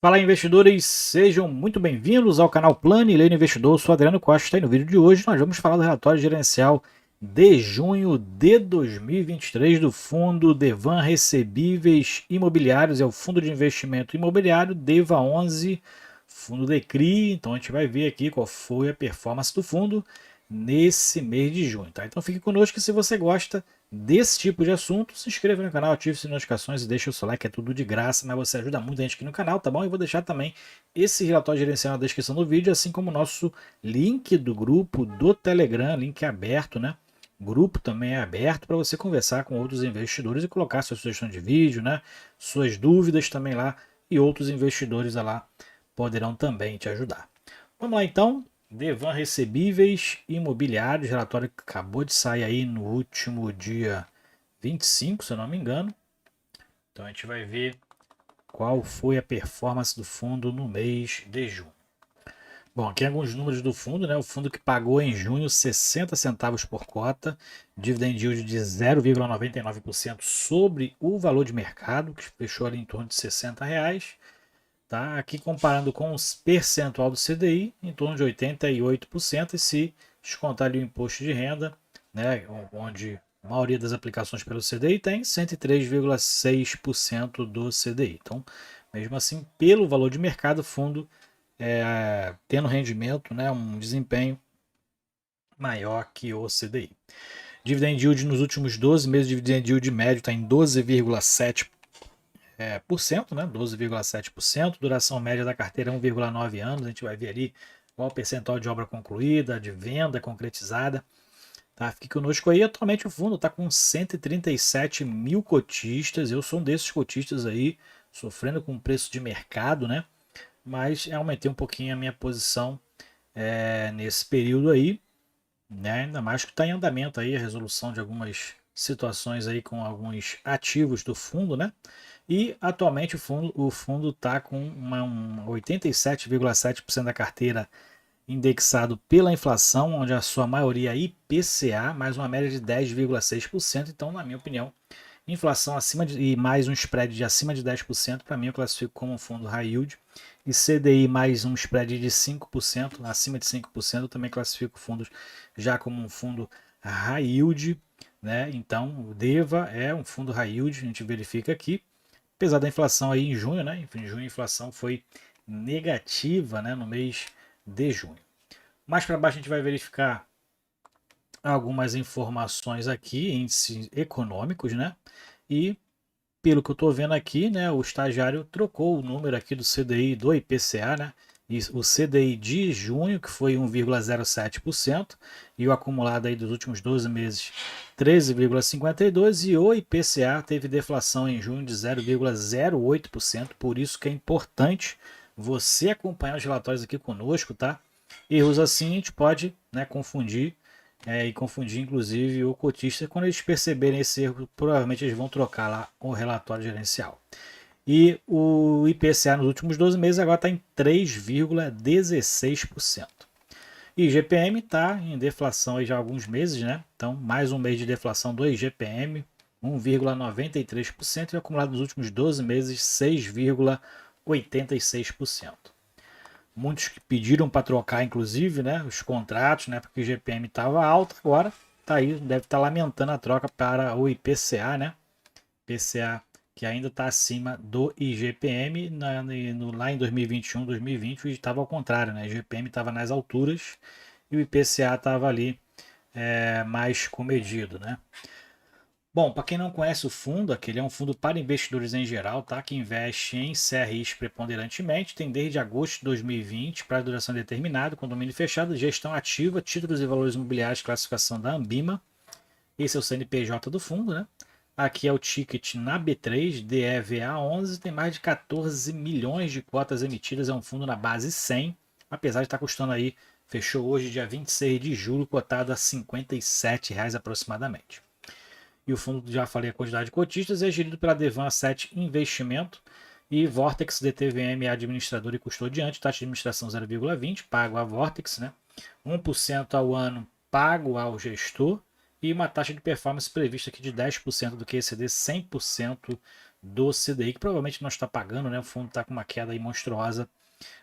Fala investidores, sejam muito bem-vindos ao canal Plano e Leio Investidor. Eu sou Adriano Costa e no vídeo de hoje nós vamos falar do relatório gerencial de junho de 2023 do fundo Devan Recebíveis Imobiliários, é o fundo de investimento imobiliário DEVA 11, fundo DECRI. Então a gente vai ver aqui qual foi a performance do fundo nesse mês de junho, tá? Então fique conosco, se você gosta desse tipo de assunto, se inscreva no canal, ative as notificações e deixe o seu like, é tudo de graça, mas você ajuda muita gente aqui no canal, tá bom? Eu vou deixar também esse relatório gerencial na descrição do vídeo, assim como o nosso link do grupo do Telegram, link aberto, né? O grupo também é aberto para você conversar com outros investidores e colocar sua sugestão de vídeo, né? Suas dúvidas também lá, e outros investidores lá poderão também te ajudar. Vamos lá então. Devan Recebíveis Imobiliários, relatório que acabou de sair aí no último dia 25, se eu não me engano. Então a gente vai ver qual foi a performance do fundo no mês de junho. Bom, aqui alguns números do fundo, né? O fundo que pagou em junho 60 centavos por cota, dividend yield de 0,99% sobre o valor de mercado, que fechou ali em torno de R$60. Tá? Aqui comparando com o percentual do CDI, em torno de 88%, e se descontar ali o imposto de renda, né, onde a maioria das aplicações pelo CDI tem 103,6% do CDI. Então, mesmo assim, pelo valor de mercado, o fundo tendo rendimento, né, um desempenho maior que o CDI. Dividend yield nos últimos 12 meses, dividend yield médio está em 12,7%. Né? 12,7%, duração média da carteira 1,9 anos, a gente vai ver ali qual o percentual de obra concluída, de venda concretizada. Tá? Fique conosco aí, atualmente o fundo está com 137 mil cotistas, eu sou um desses cotistas aí, sofrendo com o preço de mercado, né? Mas aumentei um pouquinho a minha posição nesse período aí, né? Ainda mais que está em andamento aí a resolução de algumas situações aí com alguns ativos do fundo, né? E atualmente o fundo está com 87,7% da carteira indexado pela inflação, onde a sua maioria é IPCA, mais uma média de 10,6%. Então, na minha opinião, inflação acima e mais um spread de acima de 10%, para mim eu classifico como um fundo high yield. E CDI mais um spread de 5%, acima de 5%, eu também classifico fundos já como um fundo high yield. Né? Então, o DEVA é um fundo high yield, a gente verifica aqui. Apesar da inflação aí em junho, né? Em junho a inflação foi negativa, né, no mês de junho. Mais para baixo a gente vai verificar algumas informações aqui, índices econômicos, né? E pelo que eu estou vendo aqui, né, o estagiário trocou o número aqui do CDI e do IPCA, né? E o CDI de junho, que foi 1,07%, e o acumulado aí dos últimos 12 meses, 13,52%, e o IPCA teve deflação em junho de 0,08%, por isso que é importante você acompanhar os relatórios aqui conosco, tá? Erros assim a gente pode, né, confundir e confundir inclusive o cotista. Quando eles perceberem esse erro, provavelmente eles vão trocar lá o relatório gerencial. E o IPCA nos últimos 12 meses agora está em 3,16%. E IGPM está em deflação aí já há alguns meses, né? Então, mais um mês de deflação do IGPM, 1,93%, e acumulado nos últimos 12 meses, 6,86%. Muitos que pediram para trocar, inclusive, né, os contratos, né, porque o IGPM estava alto, agora tá aí, deve estar lamentando a troca para o IPCA, né? IPCA que ainda está acima do IGPM, lá em 2021, 2020 estava ao contrário, né? O IGPM estava nas alturas e o IPCA estava ali mais comedido, né? Bom, para quem não conhece o fundo, aquele é um fundo para investidores em geral, tá? Que investe em CRIs preponderantemente, tem desde agosto de 2020 para duração determinada, condomínio fechado, gestão ativa, títulos e valores imobiliários, classificação da Ambima. Esse é o CNPJ do fundo, né? Aqui é o ticket na B3, DEVA11, tem mais de 14 milhões de cotas emitidas, é um fundo na base 100, apesar de estar custando aí, fechou hoje dia 26 de julho, cotado a R$ 57 aproximadamente. E o fundo, já falei a quantidade de cotistas, é gerido pela Devan Asset Investimento e Vortex DTVM é administrador e custodiante, taxa de administração 0,20, pago a Vortex, né? 1% ao ano pago ao gestor e uma taxa de performance prevista aqui de 10% do QCD, 100% do CDI, que provavelmente não está pagando, né? O fundo está com uma queda aí monstruosa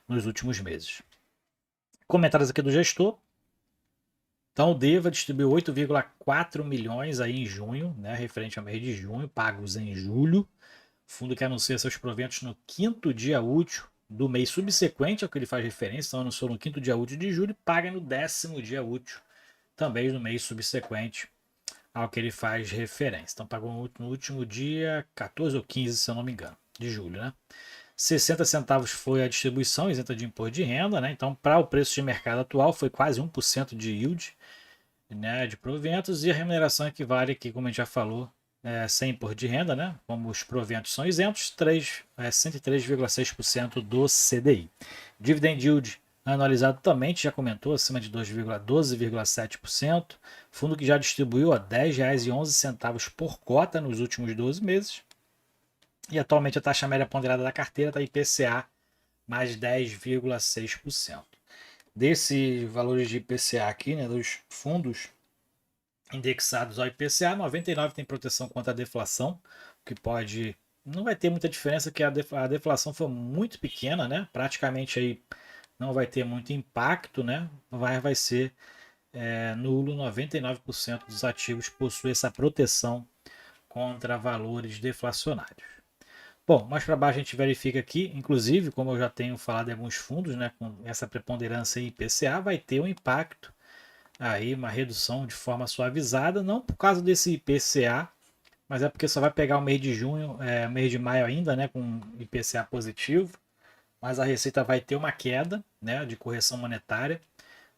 nos últimos meses. Comentários aqui do gestor. Então o Deva distribuiu 8,4 milhões aí em junho, né, referente ao mês de junho, pagos em julho. Fundo que anuncia seus proventos no quinto dia útil do mês subsequente ao que ele faz referência. Então anunciou no quinto dia útil de julho e paga no 10º dia útil também no mês subsequente ao que ele faz referência. Então pagou no último dia 14 ou 15, se eu não me engano, de julho, né? 60 centavos foi a distribuição isenta de imposto de renda, né? Então, para o preço de mercado atual, foi quase 1% de yield, né, de proventos, e a remuneração equivale aqui, como a gente já falou, sem imposto de renda, né? Como os proventos são isentos, 103,6% do CDI. Dividend yield anualizado também, a gente já comentou, acima de 12,7%. Fundo que já distribuiu a R$ 10,11 por cota nos últimos 12 meses. E atualmente a taxa média ponderada da carteira está IPCA mais 10,6%. Desses valores de IPCA aqui, né, dos fundos indexados ao IPCA, 99 tem proteção contra a deflação, que pode... Não vai ter muita diferença, que a deflação foi muito pequena, né? Praticamente aí não vai ter muito impacto, né? Vai ser nulo. 99% dos ativos possuem essa proteção contra valores deflacionários. Bom, mais para baixo a gente verifica aqui, inclusive, como eu já tenho falado em alguns fundos, né, com essa preponderância em IPCA, vai ter um impacto aí, uma redução de forma suavizada, não por causa desse IPCA, mas é porque só vai pegar o mês de junho, mês de maio ainda, né, com IPCA positivo, mas a receita vai ter uma queda, né, de correção monetária,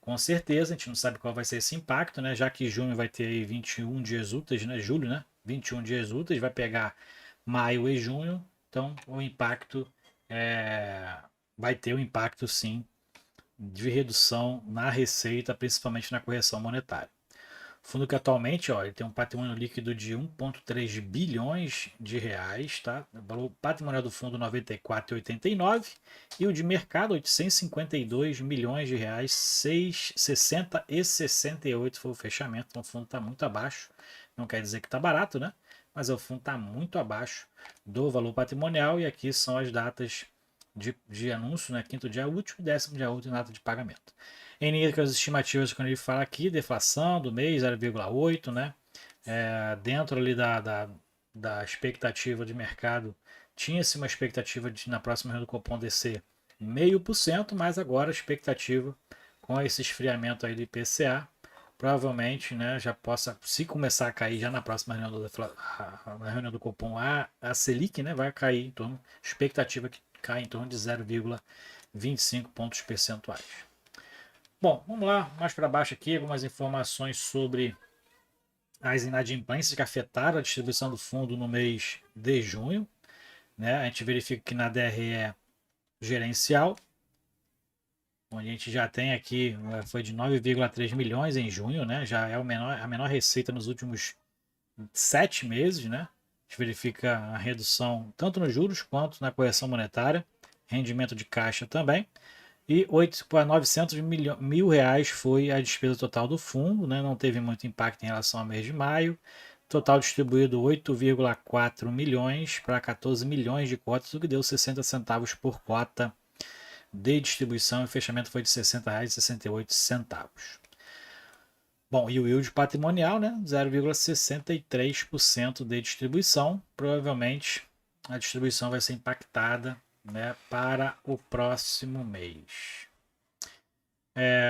com certeza. A gente não sabe qual vai ser esse impacto, né, já que junho vai ter aí 21 dias úteis, né, julho, né, 21 dias úteis, vai pegar maio e junho, então o impacto vai ter um impacto sim de redução na receita, principalmente na correção monetária. Fundo que atualmente, ó, ele tem um patrimônio líquido de 1,3 bilhões de reais, tá? O valor patrimonial do fundo 94,89 e o de mercado 852 milhões de reais, 660 e 68 foi o fechamento. Então o fundo está muito abaixo. Não quer dizer que está barato, né? Mas o fundo está muito abaixo do valor patrimonial, e aqui são as datas de anúncio, né? Quinto dia útil e 10º dia útil, data de pagamento. Em linha com as estimativas, quando ele fala aqui, deflação do mês 0,8, né? Dentro ali da expectativa de mercado, tinha-se uma expectativa de na próxima reunião do Copom descer 0,5%, mas agora a expectativa com esse esfriamento aí do IPCA, provavelmente, né, já possa, se começar a cair já na próxima reunião na reunião do Copom, a Selic, né, vai cair em torno, expectativa que cai em torno de 0,25 pontos percentuais. Bom, vamos lá, mais para baixo aqui, algumas informações sobre as inadimplências que afetaram a distribuição do fundo no mês de junho, né? A gente verifica que na DRE gerencial, onde a gente já tem aqui, foi de 9,3 milhões em junho, né? Já é a menor receita nos últimos 7 meses, né? A gente verifica a redução tanto nos juros quanto na correção monetária, rendimento de caixa também. E 900 mil reais foi a despesa total do fundo, né? Não teve muito impacto em relação ao mês de maio. Total distribuído 8,4 milhões para 14 milhões de cotas, o que deu 60 centavos por cota de distribuição, e o fechamento foi de R$ 60,68. Bom, e o yield patrimonial, né? 0,63% de distribuição. Provavelmente a distribuição vai ser impactada, né, para o próximo mês.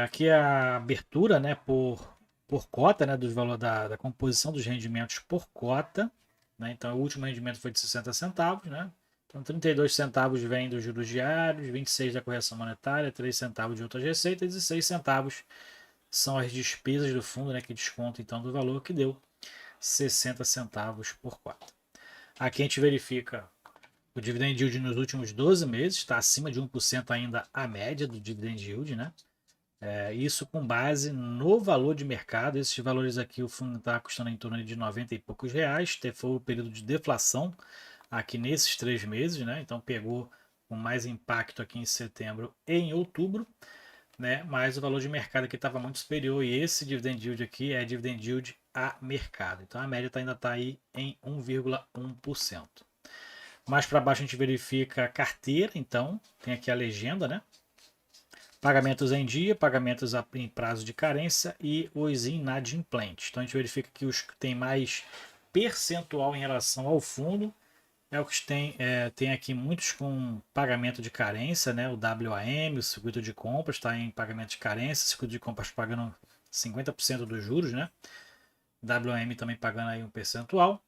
Aqui é a abertura, né, por cota, né, dos valores da composição dos rendimentos por cota, né? Então o último rendimento foi de 60 centavos, né? Então 32 centavos vem dos juros diários, 26 da correção monetária, 3 centavos de outras receitas e 6 centavos são as despesas do fundo, né, que desconta então do valor, que deu 60 centavos por cota. Aqui a gente verifica o dividend yield nos últimos 12 meses, está acima de 1% ainda a média do dividend yield, né? Isso com base no valor de mercado. Esses valores aqui, o fundo está custando em torno de 90 e poucos reais. Foi o período de deflação aqui nesses 3 meses, né? Então pegou com mais impacto aqui em setembro e em outubro, né? Mas o valor de mercado aqui estava muito superior, e esse dividend yield aqui é dividend yield a mercado. Então a média ainda está aí em 1,1%. Mais para baixo a gente verifica a carteira, então tem aqui a legenda, né? Pagamentos em dia, pagamentos em prazo de carência e os inadimplentes. Então a gente verifica que os que tem mais percentual em relação ao fundo é o que tem aqui muitos com pagamento de carência, né? O WAM, o circuito de compras, está em pagamento de carência, circuito de compras pagando 50% dos juros, né? WAM também pagando aí um percentual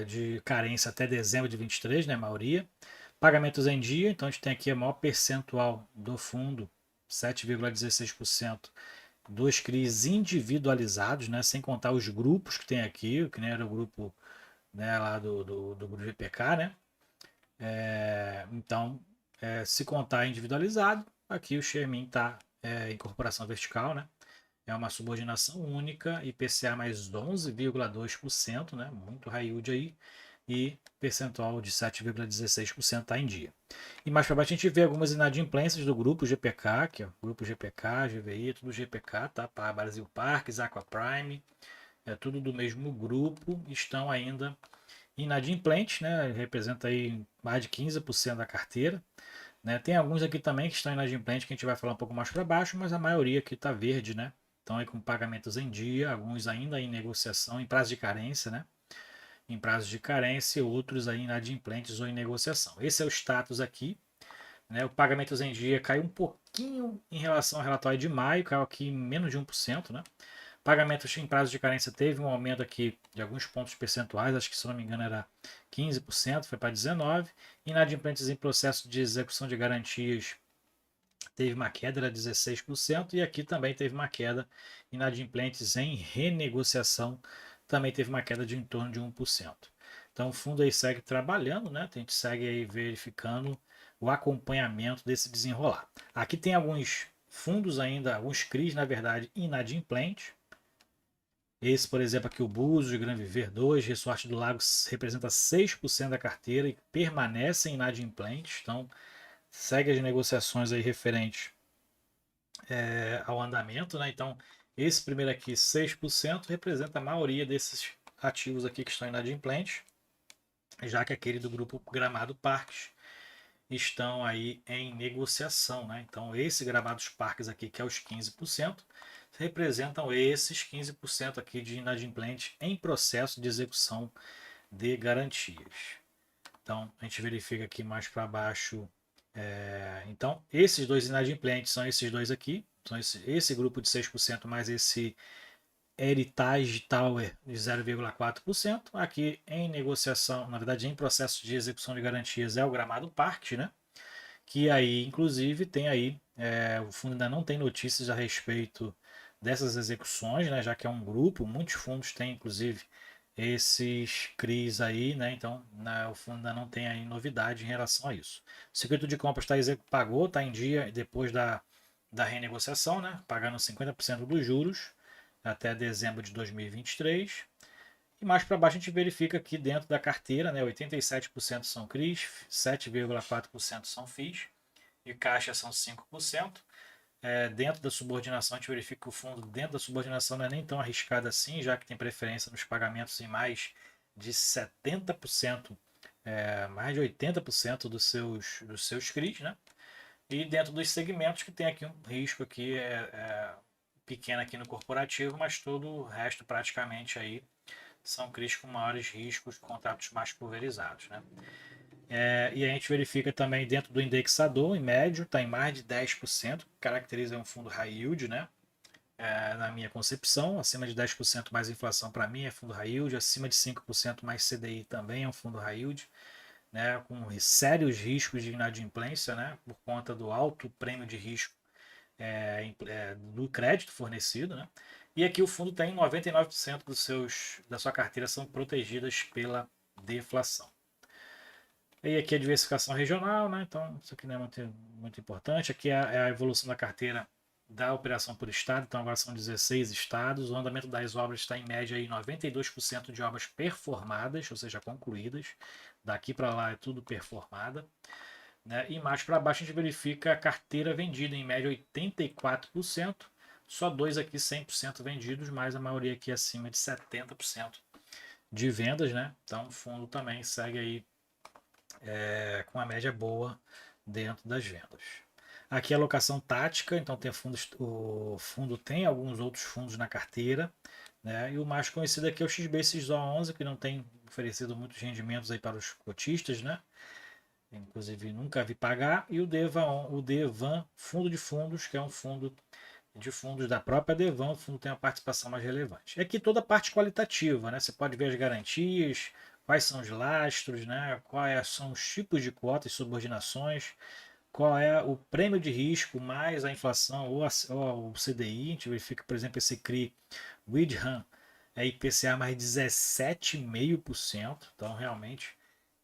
de carência até dezembro de 23, né? A maioria. Pagamentos em dia, então a gente tem aqui o maior percentual do fundo, 7,16% dos CRIs individualizados, né? Sem contar os grupos que tem aqui, que nem era o grupo, né, lá do grupo GPK, né? Então, se contar individualizado, aqui o Xemin está em incorporação vertical, né? É uma subordinação única, IPCA mais 11,2%, né? Muito high yield aí, e percentual de 7,16% está em dia. E mais para baixo a gente vê algumas inadimplências do grupo GPK, que é o grupo GPK, GVI, tudo GPK, tá? Para Brasil Parques, Aquaprime, é tudo do mesmo grupo, estão ainda inadimplentes, né? Representa aí mais de 15% da carteira. Né? Tem alguns aqui também que estão inadimplentes, que a gente vai falar um pouco mais para baixo, mas a maioria aqui está verde, né? Então aí com pagamentos em dia, alguns ainda em negociação, em prazo de carência, né? Em prazo de carência, outros aí inadimplentes ou em negociação. Esse é o status aqui. Né? O pagamentos em dia caiu um pouquinho em relação ao relatório de maio, caiu aqui em menos de 1%, né? Pagamentos em prazo de carência teve um aumento aqui de alguns pontos percentuais, acho que se não me engano era 15%, foi para 19%. Inadimplentes em processo de execução de garantias teve uma queda, era 16%, e aqui também teve uma queda. Inadimplentes em renegociação também teve uma queda de em torno de 1%. Então o fundo aí segue trabalhando, né? A gente segue aí verificando o acompanhamento desse desenrolar. Aqui tem alguns fundos ainda, alguns CRIs, na verdade, inadimplentes. Esse, por exemplo, aqui o Búzios, Gran Viver 2, Resort do Lago representa 6% da carteira e permanecem inadimplentes. Então, segue as negociações aí referentes ao andamento, né? Então, esse primeiro aqui, 6%, representa a maioria desses ativos aqui que estão inadimplentes, já que aquele do grupo Gramado Parques estão aí em negociação, né? Então, esse Gramados Parques aqui, que é os 15%, representam esses 15% aqui de inadimplentes em processo de execução de garantias. Então, a gente verifica aqui mais para baixo. Então, esses dois inadimplentes são esses dois aqui. São esse grupo de 6% mais esse Heritage Tower de 0,4%. Aqui em negociação, na verdade, em processo de execução de garantias é o Gramado Parque, né? Que aí, inclusive, tem aí, o fundo ainda não tem notícias a respeito dessas execuções, né? Já que é um grupo, muitos fundos têm, inclusive, esses CRIs aí, né? Então, o fundo ainda não tem aí novidade em relação a isso. O circuito de compras pagou, está em dia depois da renegociação, né? Pagando 50% dos juros até dezembro de 2023. E mais para baixo a gente verifica aqui dentro da carteira, né? 87% são CRIs, 7,4% são FIIs e caixa são 5%. Dentro da subordinação, a gente verifica que o fundo dentro da subordinação não é nem tão arriscado assim, já que tem preferência nos pagamentos em mais de 70%, mais de 80% dos seus CRIs, né? E dentro dos segmentos que tem aqui um risco aqui pequeno aqui no corporativo, mas todo o resto praticamente aí são CRIs com maiores riscos, contratos mais pulverizados, né? E a gente verifica também dentro do indexador, em médio, está em mais de 10%, caracteriza um fundo high yield, né? Na minha concepção, acima de 10% mais inflação para mim é fundo high yield, acima de 5% mais CDI também é um fundo high yield, né? Com sérios riscos de inadimplência, né? Por conta do alto prêmio de risco do crédito fornecido, né? E aqui o fundo tem 99% da sua carteira são protegidas pela deflação. E aqui a diversificação regional, né? Então isso aqui não é muito importante. Aqui é a evolução da carteira da operação por estado. Então agora são 16 estados. O andamento das obras está em média aí 92% de obras performadas, ou seja, concluídas. Daqui para lá é tudo performada. Né? E mais para baixo a gente verifica a carteira vendida, em média 84%. Só dois aqui 100% vendidos, mas a maioria aqui acima de 70% de vendas. Né? Então o fundo também segue aí com uma média boa dentro das vendas. Aqui a alocação tática, então tem fundos, o fundo tem alguns outros fundos na carteira, né? E o mais conhecido aqui é o XB6O11, que não tem oferecido muitos rendimentos aí para os cotistas, né? Inclusive nunca vi pagar, e o Devan Fundo de Fundos, que é um fundo de fundos da própria Devan, o fundo tem uma participação mais relevante. E aqui toda a parte qualitativa, né? Você pode ver as garantias, quais são os lastros, né? Quais são os tipos de cotas e subordinações, qual é o prêmio de risco mais a inflação ou o CDI. A gente verifica, por exemplo, esse CRI Widham é IPCA mais 17,5%, então realmente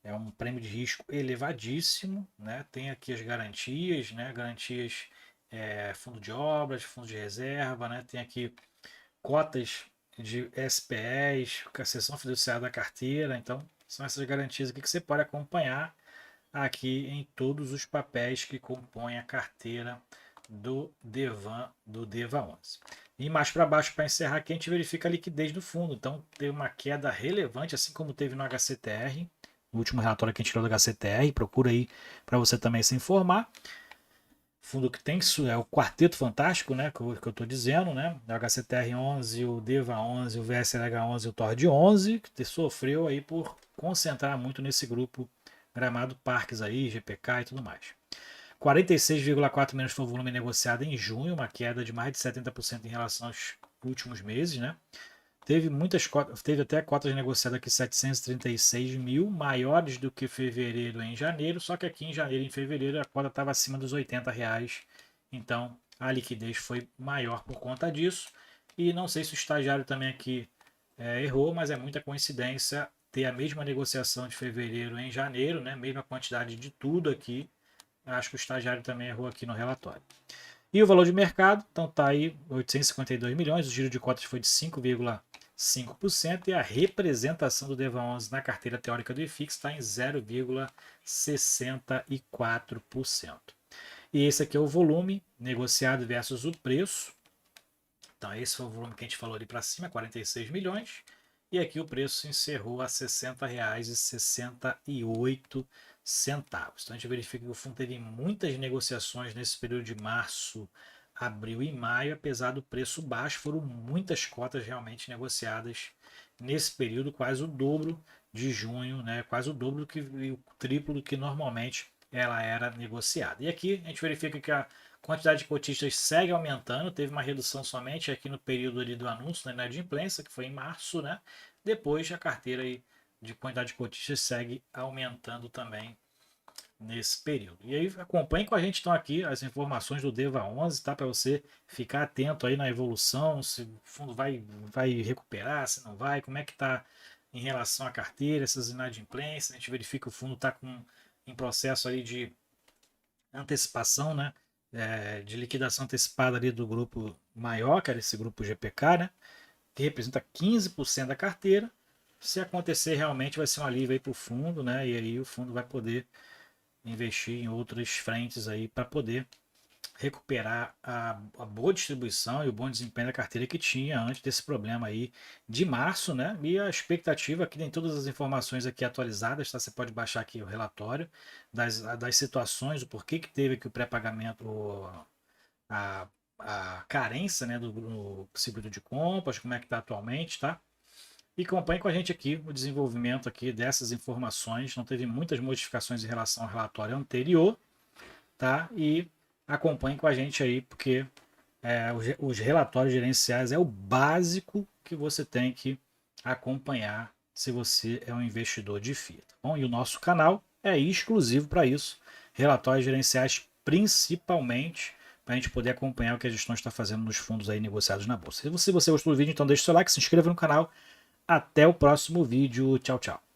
é um prêmio de risco elevadíssimo, né? Tem aqui as garantias, né? Garantias, fundo de obras, fundo de reserva, né? Tem aqui cotas de SPEs, a seção fiduciária da carteira. Então, são essas garantias aqui que você pode acompanhar aqui em todos os papéis que compõem a carteira do Deva 11. E mais para baixo, para encerrar, aqui a gente verifica a liquidez do fundo. Então, teve uma queda relevante, assim como teve no HCTR, no último relatório que a gente tirou do HCTR. Procura aí para você também se informar. Fundo que tem é o quarteto fantástico, né, que eu estou dizendo, né, o HCTR 11, o DEVA 11, o VSLH 11 e o TORD 11, que sofreu aí por concentrar muito nesse grupo Gramado Parques aí, GPK e tudo mais. 46,4 menos foi o volume negociado em junho, uma queda de mais de 70% em relação aos últimos meses, né? Teve até cotas negociadas aqui 736 mil, maiores do que fevereiro em janeiro, só que aqui em janeiro e em fevereiro a cota estava acima dos R$ 80, então a liquidez foi maior por conta disso. E não sei se o estagiário também aqui errou, mas é muita coincidência ter a mesma negociação de fevereiro em janeiro, né? Mesma quantidade de tudo aqui. Acho que o estagiário também errou aqui no relatório. E o valor de mercado, então tá aí 852 milhões, o giro de cotas foi de 5,5% e a representação do DEVA 11 na carteira teórica do IFIX está em 0,64%. E esse aqui é o volume negociado versus o preço. Então esse foi o volume que a gente falou ali para cima, 46 milhões. E aqui o preço encerrou a R$ 60,68. Então a gente verifica que o fundo teve muitas negociações nesse período de março, abril e maio, apesar do preço baixo, foram muitas cotas realmente negociadas nesse período, quase o dobro de junho, né? Quase o dobro o triplo do que normalmente ela era negociada. E aqui a gente verifica que a quantidade de cotistas segue aumentando, teve uma redução somente aqui no período ali do anúncio da inadimplência, que foi em março, né? Depois a carteira aí de quantidade de cotistas segue aumentando também nesse período. E aí acompanhe com a gente então aqui as informações do DEVA 11, tá? Para você ficar atento aí na evolução, se o fundo vai recuperar, se não vai, como é que está em relação à carteira, essas inadimplências. A gente verifica que o fundo está em processo aí de antecipação, né? De liquidação antecipada ali do grupo maior, que era esse grupo GPK, né? Que representa 15% da carteira. Se acontecer, realmente vai ser um alívio aí para o fundo, né? E aí o fundo vai poder investir em outras frentes aí para poder recuperar a boa distribuição e o bom desempenho da carteira que tinha antes desse problema aí de março, né? E a expectativa aqui tem todas as informações aqui atualizadas, tá? Você pode baixar aqui o relatório das situações, o porquê que teve aqui o pré-pagamento, a, a carência, né, do seguro de compras, como é que está atualmente, tá? E acompanhe com a gente aqui o desenvolvimento aqui dessas informações. Não teve muitas modificações em relação ao relatório anterior, tá? E acompanhe com a gente aí, porque os relatórios gerenciais é o básico que você tem que acompanhar se você é um investidor de FIA. Tá bom? E o nosso canal é exclusivo para isso, relatórios gerenciais principalmente, para a gente poder acompanhar o que a gestão está fazendo nos fundos aí negociados na bolsa. Se você gostou do vídeo, então deixe seu like, se inscreva no canal. Até o próximo vídeo. Tchau, tchau.